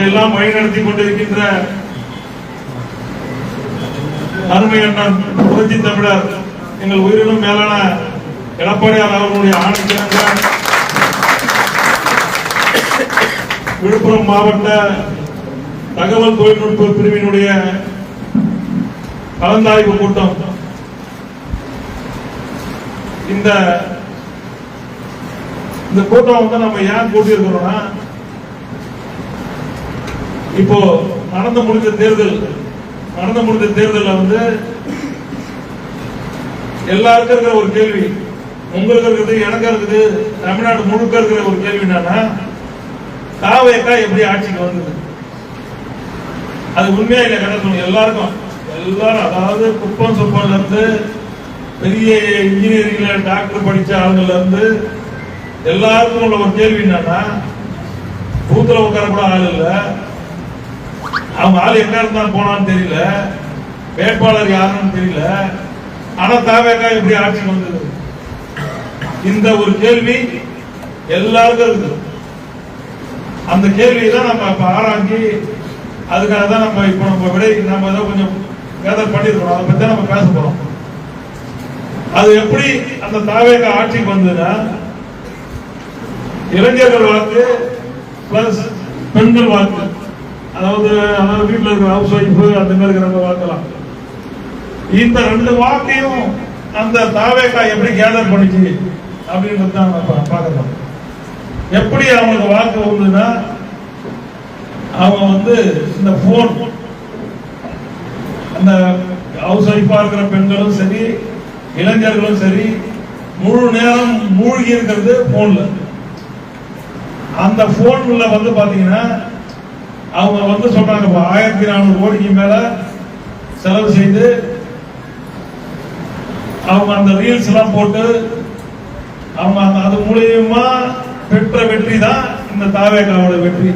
எல்லாம் வழிநடத்தி கொண்டிருக்கின்ற அருமை அண்ணன் புரட்சி தமிழர் எங்கள் உயிரினும் மேலான எடப்பாடியார் அவர்களுடைய ஆணைக்கிணங்க விழுப்புரம் மாவட்ட தகவல் தொழில்நுட்ப பிரிவினுடைய கலந்தாய்வு கூட்டம் இந்த கூட்டம் வந்து நம்ம ஏன் கூட்டியிருக்கிறோம்னா, இப்போ நடந்து முடிந்த தேர்தல் வந்து எல்லாருக்கும் இருக்கிற ஒரு கேள்வி, உங்களுக்கு இருக்குது, எனக்கு இருக்குது, தமிழ்நாடு முழுக்க இருக்கிற ஒரு கேள்வி என்னன்னா, தாவேக்கா எப்படி ஆட்சிக்கு வந்தது? அது உண்மையா இல்ல கிடையாது எல்லாருக்கும். எல்லாரும், அதாவது குப்பம் சொப்பன்ல இருந்து பெரிய இன்ஜினியரிங்ல டாக்டர் படிச்ச ஆளுங்கள்ல இருந்து எல்லாருக்கும் உள்ள ஒரு கேள்வி என்னன்னா, பூத்துல உட்கார கூட ஆள் இல்ல, அவங்க ஆள் எங்க இருந்தா போனான்னு தெரியல, வேட்பாளர் யாருன்னு தெரியல, ஆனா தாவேக்கா எப்படி ஆட்சிக்கு வந்தது? இந்த ஒரு கேள்வி எல்லாருக்கும் இருக்குது. அந்த கேள்வியை தான் நம்ம ஆராய்ச்சி, அதுக்காக தான் நம்ம இப்ப நம்ம ஏதோ கொஞ்சம் கேதர் பண்ணிருக்கோம், அதை பத்தி நம்ம பேச போறோம். அது எப்படி அந்த தாவேக்கா ஆட்சிக்கு வந்ததுன்னா, இளைஞர்கள் வாக்கு பிளஸ் பெண்கள் வாக்கு, அதாவது வீட்டில் இருக்கிற ஹவுஸ் ஒய்ஃப் அந்த மாதிரி இருக்கிற வாக்கலாம், இந்த ரெண்டு வாக்கையும் அந்த தாவேக்கா எப்படி கேதர் பண்ணிச்சு அப்படின்றது தான் பார்க்கலாம். எப்படி அவங்களுக்கு வாக்கு வந்ததுன்னா, அவங்க வந்து இந்த போன், அந்த ஹவுஸ் ஒய்ஃபா இருக்கிற பெண்களும் சரி இளைஞர்களும் சரி முழு நேரம் மூழ்கி இருக்கிறது போன்ல. அந்த போன்ல வந்து பாத்தீங்கன்னா அவங்க வந்து சொல்றாங்க 1400 கோடிக்கு மேல செலவு செய்து அவங்க அந்த ரீல்ஸ் எல்லாம் போட்டு அவங்க அது மூலியமா பெற்ற வெற்றி தான் இந்த தாவேக்காவோட வெற்றி.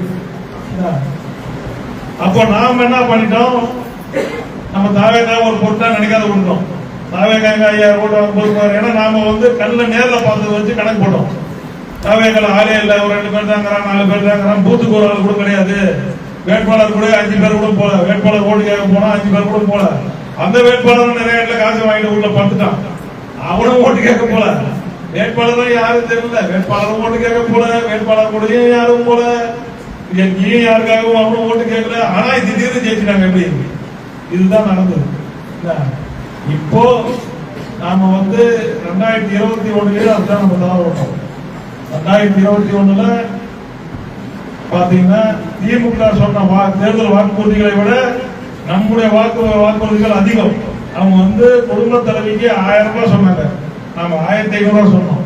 அப்போ நாம என்ன பண்ணிட்டோம், நம்ம தாவேக்கா ஒரு பொருட்டா நினைக்காத விட்டோம். தாவேக்கா 5000 கோடி, ஏன்னா நாம வந்து கல்ல நேர்ல பார்த்தது வச்சு கணக்கு போட்டோம். தாவேக்கால ஆளே இல்ல, ஒரு 2 பேர் தாங்கிறான், 4 பேர் தாங்கிறான், பூத்துக்கு ஒரு ஆள் கூட கிடையாது, வேட்பாளர் கூட 5 பேர் கூட போல, வேட்பாளர் ஓட்டு கேட்க போனா 5 பேர் கூட போல, அந்த வேட்பாளர் நிறைய இடத்துல காசு வாங்கிட்டு உள்ள படுத்துட்டான், அவனும் ஓட்டு கேட்க போல, வேட்பாளரும் யாரும் தெரியல, வேட்பாளரும் ஓட்டு கேட்க போல, வேட்பாளர் கூடயும் யாரும் போல, எங்கேயும் யாருக்காகவும் அவனும் ஓட்டு கேட்கல, ஆனா திடீர்னு ஜெயிச்சிட்டாங்க. எப்படி? இதுதான் நடந்தது. இப்போ நாம வந்து 2021 அதுதான் நம்ம தவறோம். 2021 பாத்தீங்கன்னா திமுக சொன்ன தேர்தல் வாக்குறுதிகளை விட நம்முடைய வாக்குறுதிகள் அதிகம். அவங்க வந்து குடும்ப தலைவிக்கு 1000 ரூபாய் சொன்னாங்க, நம்ம 1500 ரூபாய் சொன்னோம்.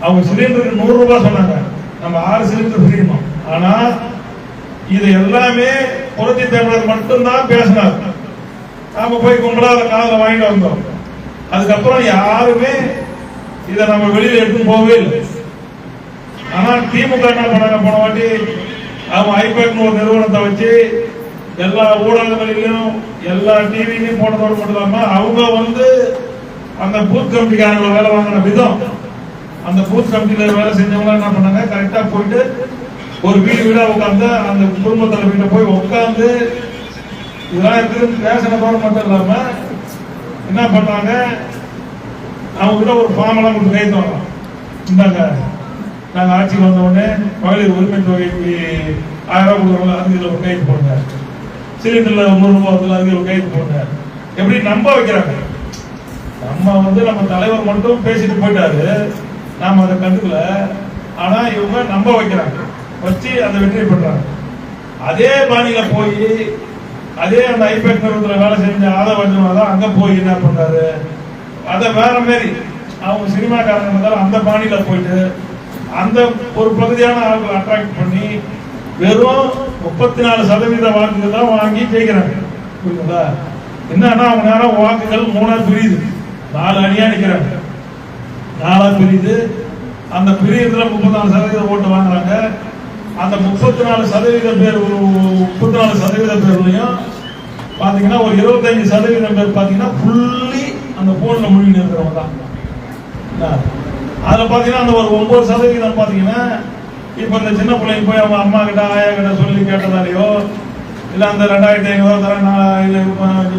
அவங்க சிலிண்டருக்கு 100 ரூபாய் சொன்னாங்க, நம்ம 6 சிலிண்டர் ஃப்ரீனோம். ஆனா இது எல்லாமே புரட்சி தமிழர் மட்டும்தான் பேசினார். நாம போய் கும்பலா அதை காதல வாங்கிட்டு வந்தோம். அதுக்கப்புறம் யாருமே இதை நம்ம வெளியில எடுத்து போகவே இல்லை. ஆனா திமுக என்ன பண்ணாங்க, போன வாட்டி அவங்க ஐபேக்னு ஒரு நிறுவனத்தை வச்சு எல்லா ஊடகங்களிலும் எல்லா டிவிலையும் போனதோடு மட்டும் இல்லாம அவங்க வந்து அந்த பூத் கமிட்டிக்காரங்களை வேலை வாங்கின விதம், அந்த பூத் கமிட்டியில வேலை செஞ்சவங்க என்ன பண்ணாங்க, கரெக்டா போயிட்டு ஒரு வீடா உட்கார்ந்து அந்த குடும்ப தலைவர்கிட்ட போய் உட்கார்ந்து இதெல்லாம் இருக்கு பேசினதோடு மட்டும் இல்லாம என்ன பண்றாங்க, அவங்க கிட்ட ஒரு ஃபார்ம் எல்லாம் கொடுத்து கைத்து வரலாம். இந்தாங்க, நாங்க ஆட்சிக்கு வந்த உடனே மகளிர் உரிமை தொகைக்கு 1000 ரூபாய் கொடுக்குறோம், அதுக்கு இதுல ஒரு கைத்து போடுங்க, சிலிண்டர்ல 100 ரூபாய் அதுக்கு ஒரு கைத்து போடுங்க. எப்படி நம்ப வைக்கிறாங்க. நம்ம வந்து நம்ம தலைவர் மட்டும் பேசிட்டு போயிட்டாரு, நாம அதை கண்டுக்கல, ஆனா இவங்க நம்ப வைக்கிறாங்க, வச்சு அந்த வெற்றி பெற்றாங்க. அதே பாணியில போய் அதே அந்த ஐபேக் நிறுவனத்தில் வேலை செஞ்ச ஆதவர்ஜனா தான் அங்க போய் என்ன பண்றாரு, அதை வேற மாதிரி அவங்க சினிமாக்காரங்க அந்த பாணியில போயிட்டு அந்த ஒரு பகுதியான ஆட்கள் அட்ராக்ட் பண்ணி வெறும் 34% வாக்குகள் தான் வாங்கி ஜெயிக்கிறாங்க. புரியுதுங்களா? என்னன்னா அவங்க நேரம் வாக்குகள் 3 பிரியுது, 4 அணியா நிக்கிறாங்க, 4 பிரியுது. அந்த பிரியத்துல 34% ஓட்டு வாங்குறாங்க. அந்த 34% பேர், 34% பேர்லையும் பாத்தீங்கன்னா ஒரு 25% பேர் பாத்தீங்கன்னா புள்ளி அந்த போன்ல மூழ்கி இருக்கிறவங்க தான். அதுல பாத்தீங்கன்னா அந்த ஒரு 9% பாத்தீங்கன்னா இப்ப இந்த சின்ன பிள்ளைங்க போய் அவங்க அம்மா கிட்ட ஆயா கிட்ட சொல்லி கேட்டதாலேயோ இல்லை அந்த 2500 தரேன்,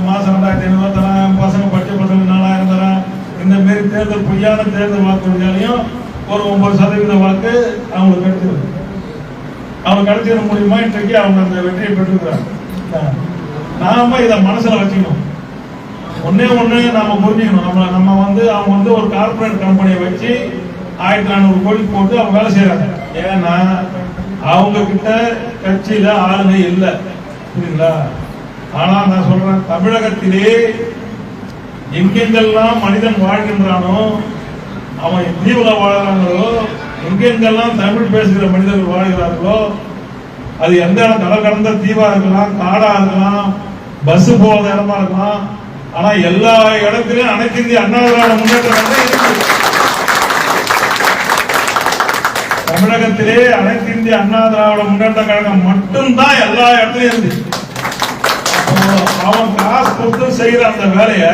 மாதம் 2500 தரேன், பசங்க படிச்ச பசங்க 4000 தரேன், இந்த மாரி தேர்தல் பொய்யான தேர்தல் வாக்குறுதியாலையும் ஒரு 9% வாக்கு அவங்களுக்கு கிடைச்சிருக்கு. அவங்களுக்கு கிடைச்சது மூலியமா இன்றைக்கு அவங்க அந்த வெற்றியை பெற்றிருக்கிறாங்க. நாம இதை மனசுல வச்சுக்கணும். ஒன்னே நாம புரிஞ்சுக்கணும். நம்ம வந்து அவங்க வந்து ஒரு கார்பரேட் கம்பெனியை வச்சு 1400 கோடி போட்டு அவங்க வேலை செய்யறாங்க. ஏன்னா அவங்க கிட்ட கட்சியில ஆளுமை இல்லை, புரியுங்களா? ஆனா நான் சொல்றேன், தமிழகத்திலே எங்கெங்கெல்லாம் மனிதன் வாழ்கின்றானோ, அவன் தீவுல வாழ்கிறாங்களோ, எங்கெங்கெல்லாம் தமிழ் பேசுகிற மனிதர்கள் வாழ்கிறார்களோ, அது எந்த இடம் கடல் கடந்த தீவா இருக்கலாம், காடா இருக்கலாம், பஸ் போகாத இடமா இருக்கலாம், ஆனா எல்லா இடத்திலும் அனைத்து இந்திய அண்ணா திராவிட முன்னேற்ற கழகம் இருக்கு. தமிழகத்திலே அனைத்து இந்திய அண்ணா திராவிட முன்னேற்ற கழகம் மட்டும்தான் எல்லா இடத்துலயும் இருக்கு. அவன் காசு கொடுத்து செய்யற அந்த வேலைய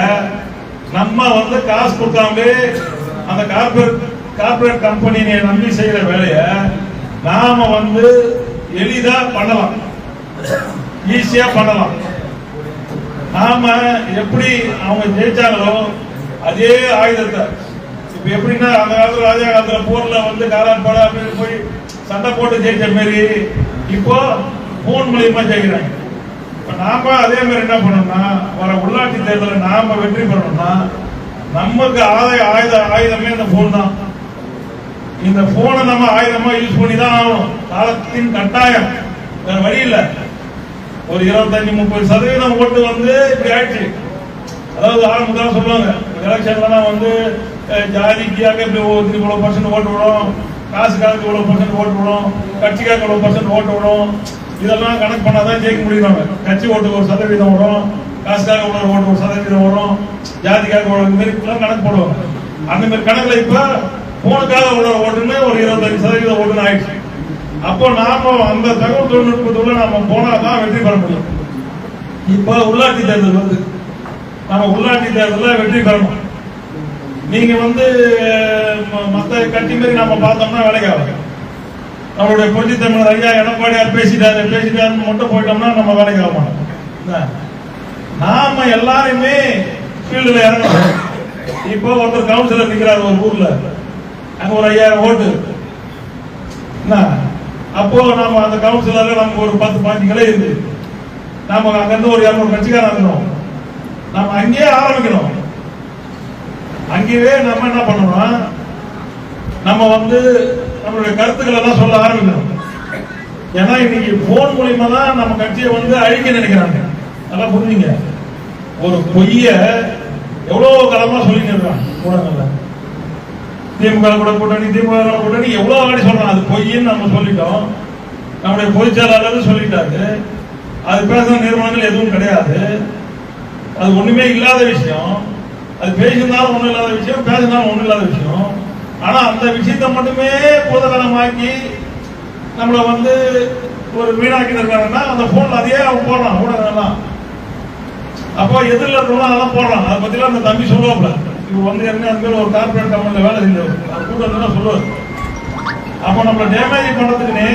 நம்ம வந்து காசு கொடுக்காமலே அந்த கார்பரேட் கம்பெனியை நம்பி செய்யற வேலைய நாம வந்து எளிதா பண்ணலாம், ஈஸியா பண்ணலாம். நாம எப்படி அவங்க ஜெயிச்சாங்களோ அதே ஆயுதத்தை, இப்ப எப்படின்னா அந்த காலத்துல ராஜா காலத்துல போர்ல வந்து காலாட்பாடு அப்படின்னு போய் சண்டை போட்டு ஜெயிச்ச மாரி இப்போ போன் மூலியமா ஜெயிக்கிறாங்க. இப்ப நாம அதே மாதிரி என்ன பண்ணோம்னா, வர உள்ளாட்சி தேர்தலில் நாம வெற்றி பெறணும்னா நமக்கு ஆயுதமே இந்த போன் தான். இந்த போனை நம்ம ஆயுதமா யூஸ் பண்ணி தான் ஆகணும். காலத்தின் கட்டாயம், வேற வழி இல்லை. ஒரு 25-30% ஓட்டு வந்து இப்படி ஆயிடுச்சு. அதாவது ஆரம்பத்தில் சொல்லுவாங்க, எலெக்ஷன்ல வந்து ஜாதிக்காக இப்படி இவ்வளவு % ஓட்டு விடும், காசுக்காக இவ்வளவு % ஓட்டு விடும், கட்சிக்காக இவ்வளவு % ஓட்டு விடும், இதெல்லாம் கணக்கு பண்ணாதான் ஜெயிக்க முடியும். கட்சி ஓட்டு 1% வரும், காசுக்காக உள்ள ஓட்டு 1% வரும், ஜாதிக்காக இந்த மாதிரி கணக்கு போடுவாங்க. அந்த மாதிரி கணக்குல இப்ப போனுக்காக உள்ள ஓட்டுன்னு ஒரு 25% ஓட்டுன்னு ஆயிடுச்சு. அப்போ நாம அந்த தகவல் தொழில்நுட்பத்துள்ள நாம போனாதான் வெற்றி பெற முடியும். இப்ப உள்ளாட்சி தேர்தல் வந்து நம்ம உள்ளாட்சி தேர்தலில் வெற்றி பெறணும். நீங்க வந்து மற்ற கட்சி மாதிரி நம்ம பார்த்தோம்னா வேலைக்காக நம்மளுடைய புரட்சி தமிழர் ஐயா எடப்பாடியார் பேசிட்டாருன்னு மட்டும் போயிட்டோம்னா நம்ம வேலைக்கு ஆக மாட்டோம். நாம எல்லாருமே ஃபீல்டுல இறங்கணும். இப்போ ஒருத்தர் கவுன்சிலர் நிற்கிறார் ஒரு ஊர்ல, அங்க ஒரு 5000 ஓட்டு. அப்போ நாம அந்த கவுன்சிலர்ல நமக்கு ஒரு 10-15 கிளை இருக்கு. நாம அங்கிருந்து ஒரு 200 கட்சிக்காரன் இருக்கணும். நம்ம அங்கேயே ஆரம்பிக்கணும். அங்கேயே நம்ம என்ன பண்ணணும், நம்ம வந்து நம்மளுடைய கருத்துக்கள் எல்லாம் சொல்ல ஆரம்பிக்கணும். ஏன்னா இன்னைக்கு போன் மூலியமா தான் நம்ம கட்சியை வந்து அழிக்க நினைக்கிறாங்க. நல்லா புரிஞ்சுங்க. ஒரு பொய்ய எவ்வளவு காலமா சொல்லிட்டு இருக்காங்க ஊடகங்கள்ல. திமுக கூட கூட்டணி எவ்வளவு வாடி சொல்றாங்க. அது பொய்ன்னு நம்ம சொல்லிட்டோம். நம்முடைய பொதுச் செயலாளர் சொல்லிட்டாரு. அது பேசுற நிறுவனங்கள் எதுவும் கிடையாது. அது ஒண்ணுமே இல்லாத விஷயம். அது பேசினாலும் ஒண்ணும் இல்லாத விஷயம், பேசினாலும் ஒண்ணும் இல்லாத விஷயம். ஆனா அந்த விஷயத்தை மட்டுமே பூதகலமாக்கி நம்மள வந்து ஒரு வீணாக்கி இருக்காங்கன்னா அந்த போன்ல அதையே அவங்க போடுறான் ஊடகங்கள்லாம். அப்போ எதிரில் இருக்கணும் அதெல்லாம் போடுறான். அதை பத்திலாம் அந்த தம்பி சொல்லுவாப்ல. இப்போ வந்து என்ன அந்த ஒரு கார்பரேட் கம்பெனில வேலை செஞ்சவர் அது கூட்டம் சொல்லுவார். அப்போ நம்மளை டேமேஜ் பண்றதுக்குன்னே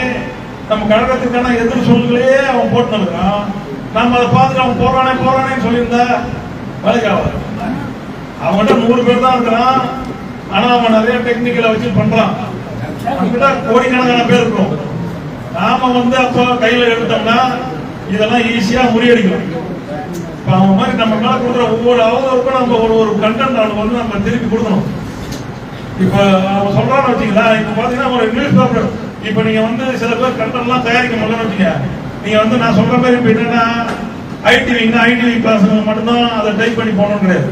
நம்ம கழகத்துக்கான எதிர் சொல்களே அவன் போட்டு இருக்கான். நம்ம அதை பார்த்துட்டு அவன் போறானேன்னு சொல்லியிருந்தா வேலைக்கு ஆகாது. அவங்ககிட்ட 100 பேர் தான் இருக்கிறான். ஆனா அவன் நிறைய டெக்னிக்கலை வச்சு பண்றான். அவங்ககிட்ட கோடிக்கணக்கான பேர் இருக்கும். நாம வந்து அப்போ கையில எடுத்தோம்னா இதெல்லாம் ஈஸியா முறியடிக்கலாம். இப்ப அவங்க மாதிரி நம்ம மேல கொடுக்குற ஒவ்வொரு அவதூறுக்கும் நம்ம ஒரு கண்டென்ட் அவனுக்கு வந்து நம்ம திருப்பி கொடுக்கணும். இப்ப அவன் சொல்றான்னு வச்சுங்களா, இப்ப பாத்தீங்கன்னா ஒரு நியூஸ் பேப்பர், இப்ப நீங்க வந்து சில பேர் கண்டென்ட் எல்லாம் தயாரிக்க முடியலன்னு வச்சுங்க. நீங்க வந்து நான் சொல்ற மாதிரி இப்ப என்னன்னா ஐடிவி பசங்க மட்டும்தான் அதை டைப் பண்ணி போகணும் கிடையாது.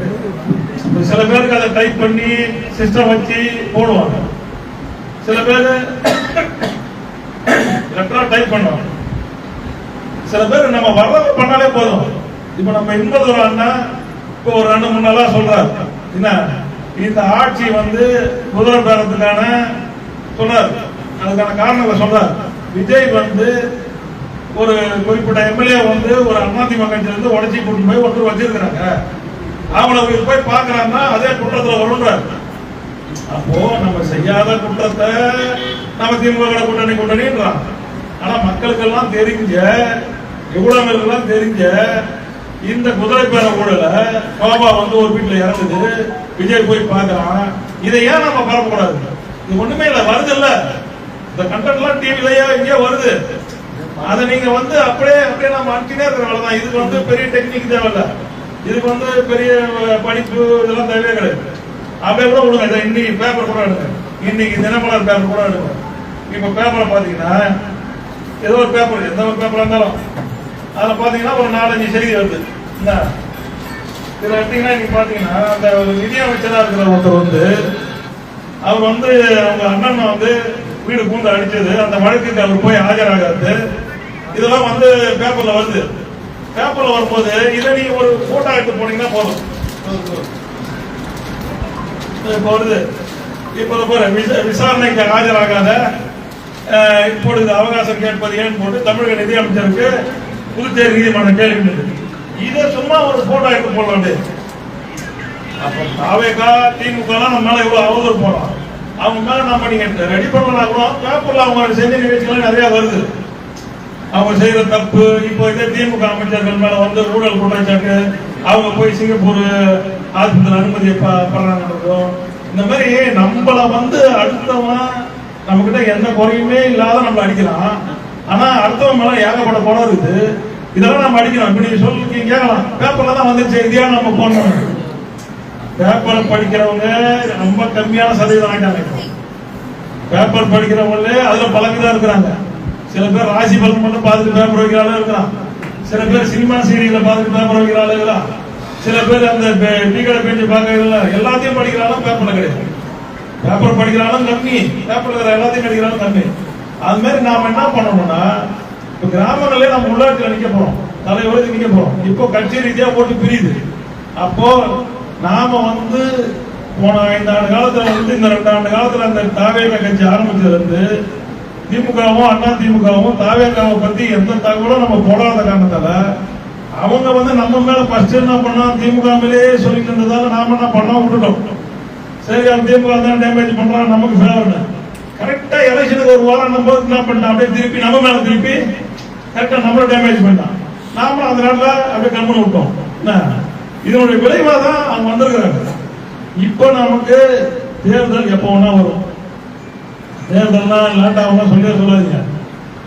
சில பேருக்கு அதை டைப் பண்ணி சிஸ்டம் வச்சு போடுவாங்க. சில பேர் லெட்டரா டைப் பண்ணுவாங்க. சில பேர் நம்ம வரலாறு பண்ணாலே போதும். இப்ப நம்ம இன்பது அண்ணா இப்போ ஒரு 2-3 நாளா சொல்றாரு, என்ன இந்த ஆட்சி வந்து குதிரை பேரத்துக்கான சொன்னார். அதுக்கான காரணங்களை சொல்றாரு. விஜய் வந்து ஒரு குறிப்பிட்ட எம்எல்ஏ வந்து ஒரு அதிமுக கட்சியில இருந்து உடச்சி கூட்டு போய் ஒருத்தர் வச்சிருக்கிறாங்க. அவனை போய் பாக்குறாங்கன்னா அதே குற்றத்துல வருன்றாரு. அப்போ நம்ம செய்யாத குற்றத்தை நம்ம திமுக கூட்டணின்றான். ஆனா மக்களுக்கெல்லாம் தெரிஞ்ச ஊடகங்களுக்கெல்லாம் தெரிஞ்ச இந்த குதிரை பேர ஊழல பாபா வந்து ஒரு வீட்டுல இறங்குது, விஜய் போய் பார்க்கலாம். இதை ஏன் நம்ம பரப்பக்கூடாது? இது ஒண்ணுமே இல்லை, வருது இல்ல இந்த கண்டென்ட் எல்லாம் டிவிலயே எங்கேயோ வருது. அதை நீங்க வந்து அப்படியே அப்படியே நம்ம அனுப்பினே இருக்கிற வேலைதான். இதுக்கு வந்து பெரிய டெக்னிக் தேவையில்ல, இதுக்கு வந்து பெரிய படிப்பு இதெல்லாம் தேவையே கிடையாது. அப்படியே கூட விடுங்க. இன்னைக்கு பேப்பர் கூட எடுங்க, இன்னைக்கு தினமலர் பேப்பர் கூட எடுங்க. இப்ப பேப்பரை பாத்தீங்கன்னா ஏதோ ஒரு பேப்பர், எந்த ஒரு பேப்பரா இருந்தாலும் அதுல பாத்தீங்கன்னா ஒரு 4-5 செய்தி வருது. இதுல எடுத்தீங்கன்னா நீங்க பாத்தீங்கன்னா அந்த நிதியமைச்சரா இருக்கிற ஒருத்தர் வந்து அவர் வந்து அவங்க அண்ணன் வந்து வீடு பூந்து அடிச்சது, அந்த வழக்குக்கு அவர் போய் ஆஜராகாது, இதெல்லாம் வந்து பேப்பர்ல வருது. பேப்பர்ல வரும்போது இதை நீங்க ஒரு போட்டோ எடுத்து போனீங்கன்னா போதும். இப்ப வருது, இப்ப விசாரணைக்கு ஆஜராகாத இப்பொழுது அவகாசம் கேட்பது ஏன் போட்டு தமிழக நிதியமைச்சருக்கு புதுச்சேரி நீதிமன்றம் கேள்வி. இதை சும்மா ஒரு போட்டோ எடுத்து போடலாம். அப்ப தாவேகா திமுக நம்ம மேல எவ்வளவு அவதூறு போடலாம், அவங்க மேல நம்ம நீங்க ரெடி பண்ணலாம் கூட பேப்பர்ல அவங்க செஞ்ச நிகழ்ச்சிகள் நிறைய வருது. அவங்க செய்யற தப்பு. இப்போ இதே திமுக அமைச்சர்கள் மேல வந்து ஊழல் குற்றச்சாட்டு, அவங்க போய் சிங்கப்பூர் ஆஸ்பத்திரி அனுமதி பண்றாங்க. இந்த மாதிரி நம்மள வந்து அடுத்தவன் நம்ம கிட்ட எந்த குறையுமே இல்லாத நம்ம அடிக்கலாம். ஆனா அடுத்தவன் மேல ஏகப்பட்ட குறை இருக்குது, இதெல்லாம் நம்ம அடிக்கிறோம். இப்ப நீங்க சொல்லி கேட்கலாம், பேப்பர்ல தான் வந்து செய்தியா நம்ம போனோம். பேப்பர் படிக்கிறவங்க ரொம்ப கம்மியான சதவீதம் ஆயிட்டாங்க. பேப்பர் படிக்கிறவங்களே அதுல பழகிதான் இருக்கிறாங்க. சில பேர் ராசி பலன் மட்டும் பார்த்துட்டு பேப்பர் வைக்கிறாலும் இருக்கிறான், சில பேர் சினிமா சீரியலை பார்த்துட்டு பேப்பர் வைக்கிறாலும் இருக்கிறான், சில பேர் அந்த டீ கடை பேஞ்சு பார்க்கறதுல எல்லாத்தையும் படிக்கிறாலும் பேப்பர்ல கிடையாது. பேப்பர் படிக்கிறாலும் கம்மி, பேப்பர்ல இருக்கிற எல்லாத்தையும் படிக்கிறாலும் கம்மி. அது மாதிரி நாம என்ன பண்ணணும்னா, இப்ப கிராமங்களே நம்ம உள்ளாட்சியில் நிக்க போறோம், தலைவருக்கு நிக்க போறோம். இப்போ கட்சி ரீதியா போட்டு பிரியுது. அப்போ நாம வந்து போன 5 ஆண்டு காலத்துல வந்து இந்த 2 ஆண்டு காலத்துல அந்த தாவேகா கட்சி ஆரம்பிச்சதுல இருந்து திமுகவும் அண்ணா திமுகவும் தாவேகாவை பத்தி எந்த தகவலும் நம்ம போடாத காரணத்தால அவங்க வந்து நம்ம மேல ஃபர்ஸ்ட் என்ன பண்ணா திமுக மேலேயே சொல்லிட்டு இருந்ததால நாம என்ன பண்ணோம், விட்டுட்டோம். சரி, அவன் திமுக தான் டேமேஜ் பண்றான், நமக்கு ஃபேவர். கரெக்டா எலெக்ஷனுக்கு ஒரு வாரம் நம்ம என்ன பண்ணிட்டான், அப்படியே திருப்பி நம்ம மேல திருப்பி கரெக்டா நம்மள டேமேஜ் பண்ணிட்டான். நாம அந்த நேரத்துல அப்படியே கம்மன் விட்டோம். இதனுடைய விளைவா தான் அவங்க வந்திருக்கிறாங்க. இப்ப நமக்கு தேர்தல் எப்ப வேணா வரும். தேர்தல்லாம் லேட்டா சொல்லியே சொல்லாதீங்க.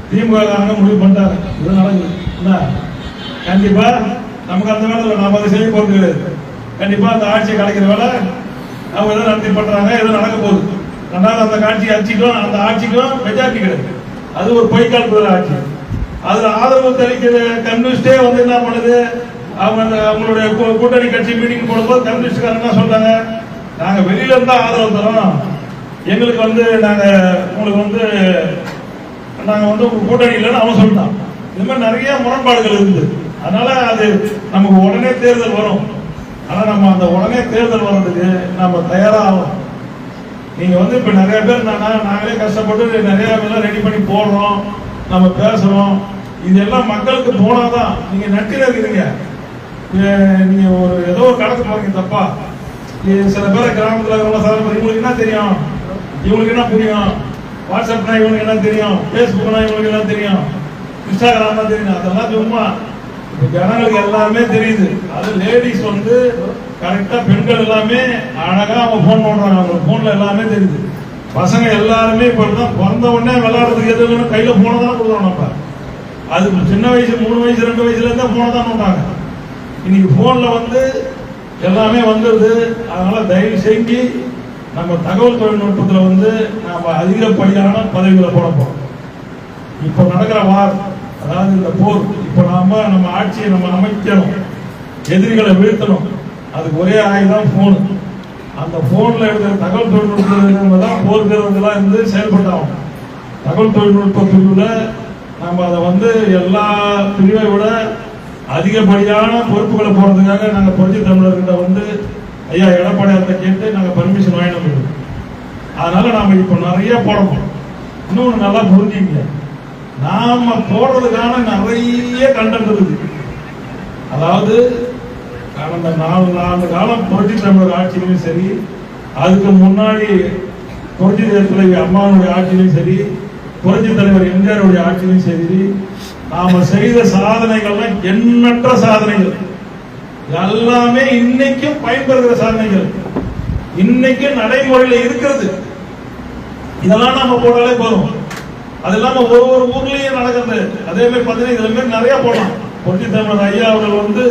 திமுக முடிவு பண்ணிட்டாங்க, இது நடக்குது. கண்டிப்பா நமக்கு அந்த வேலை நாம அதை செய்ய போறது கிடையாது. கண்டிப்பா அந்த ஆட்சியை கலைக்கிற வேலை அவங்க எதோ நடத்தி பண்றாங்க, ஏதோ நடக்க போகுது. ரெண்டாவது அந்த ஆட்சிக்கும் மெஜாரிட்டி கிடையாது. அது ஒரு பொய்க்கால் ஆட்சி. அதுல ஆதரவு தெரிவிக்கிற கம்யூனிஸ்டே வந்து என்ன பண்ணுது, அவங்களுடைய கூட்டணி கட்சி மீட்டிங் போடும்போது கம்யூனிஸ்ட்காரங்க என்ன சொல்றாங்க, நாங்க வெளியில இருந்தா ஆதரவு தரோம், எங்களுக்கு வந்து நாங்க உங்களுக்கு வந்து நாங்க வந்து கூட்டணி இல்லைன்னு அவன் சொல்லிட்டான். இது மாதிரி நிறைய முரண்பாடுகள் இருக்குது. அதனால அது நமக்கு உடனே தேர்தல் வரும். ஆனா நம்ம அந்த உடனே தேர்தல் வர்றதுக்கு நம்ம தயாராகும். நீங்க வந்து இப்ப நிறைய பேர் நாங்களே கஷ்டப்பட்டு நிறைய பேர் ரெடி பண்ணி போடுறோம், நம்ம பேசுறோம். இதெல்லாம் மக்களுக்கு போனாதான். நீங்க நட்டில இருக்கிறீங்க, நீங்க ஒரு ஏதோ ஒரு கணக்கு போறீங்க தப்பா. சில பேர் கிராமத்துல இவங்களுக்கு என்ன தெரியும், இவங்களுக்கு என்ன புரியும், வாட்ஸ்அப்னா இவங்களுக்கு என்ன தெரியும், பேஸ்புக்னா இவங்களுக்கு என்ன தெரியும், இன்ஸ்டாகிராம் தான் தெரியும். அதெல்லாம் சும்மா ஜனங்களுக்கு எல்லாமே தெரியுது. அது லேடிஸ் வந்து கரெக்டா பெண்கள் எல்லாமே அழகா அவங்க போன் பண்றாங்க, அவங்க போன்ல எல்லாமே தெரியுது. பசங்க எல்லாருமே இப்ப பிறந்த உடனே விளையாடுறதுக்கு எது கையில போனதான் கொடுக்குறோம். நம்ம அது சின்ன வயசு 3 வயசு 2 வயசுல இருந்தா போனதான் நோட்டாங்க. இன்னைக்கு போன்ல வந்து எல்லாமே வந்துடுது. அதனால தயவு செஞ்சு நம்ம தகவல் தொழில்நுட்பத்துல வந்து நாம அதிகப்படியான பதவிகளை போட போறோம். இப்ப நடக்கிற வார், அதாவது இந்த போர், இப்ப நம்ம ஆட்சியை நம்ம அமைக்கணும், எதிரிகளை வீழ்த்தணும். அதுக்கு ஒரே ஆயுதம் போன். அந்த போன்ல இருக்கிற தகவல் தொழில்நுட்பம் தான் போர் வீரர்களா இருந்து செயல்பட்டாகும். தகவல் தொழில்நுட்ப பிரிவுல நம்ம அதை வந்து எல்லா பிரிவை விட அதிகப்படியான பொறுப்புகளை போறதுக்காக நாங்க புரட்சி தமிழர்கிட்ட வந்து ஐயா எடப்பாடியார்கிட்ட கேட்டு நாங்க பர்மிஷன் வாங்கினோம். அதனால நாம இப்ப நிறைய போடணும். இன்னொன்னு நல்லா புரிஞ்சுங்க, நாம போடுறதுக்கான நிறைய கண்டென்ட் இருக்குது. அதாவது கடந்த 4 ஆண்டு காலம் புரட்சி தமிழர் ஆட்சியிலும் சரி, அதுக்கு முன்னாடி புரட்சி தலைவி அம்மாவுடைய ஆட்சியிலும் சரி, புரட்சி தலைவர் எம்ஜிஆருடைய ஆட்சியிலும் சரி, நாம செய்த சாதனைகள்லாம் எண்ணற்ற சாதனைகள், எல்லாமே இன்னைக்கும் பயன்படுகிற சாதனைகள், இன்னைக்கு நடைமுறையில் இருக்கிறது. இதெல்லாம் நம்ம போட்டாலே போதும். அது இல்லாம ஒரு ஊர்லயும் நடக்கிறது. அதே மாதிரி பாத்தீங்கன்னா இதுல மாதிரி நிறைய போடலாம். புரட்சி தமிழர் ஐயா அவர்கள் வந்து